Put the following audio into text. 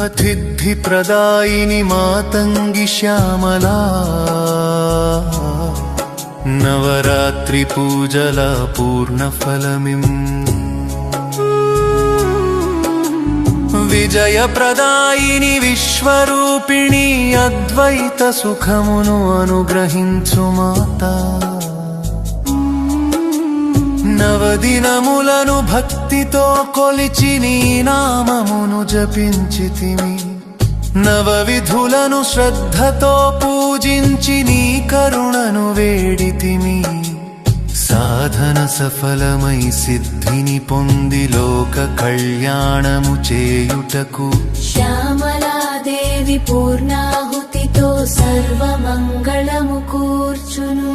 అతిథి ప్రదాయిని మాతంగి శ్యామలా నవరాత్రి పూజల పూర్ణ ఫలమిం విజయ ప్రదాయిని విశ్వరూపిణి అద్వైత సుఖమును అనుగ్రహించు మాతా నవదినములను భక్తితో కొలిచి నీ నామమును జపించితిమి నవవిధులను శ్రద్ధతో పూజించి నీ కరుణను వేడితిమి సాధన సఫలమై సిద్ధిని పొంది లోక కళ్యాణము చేయుటకు శ్యామలాదేవి పూర్ణాహుతితో సర్వమంగళము కూర్చును.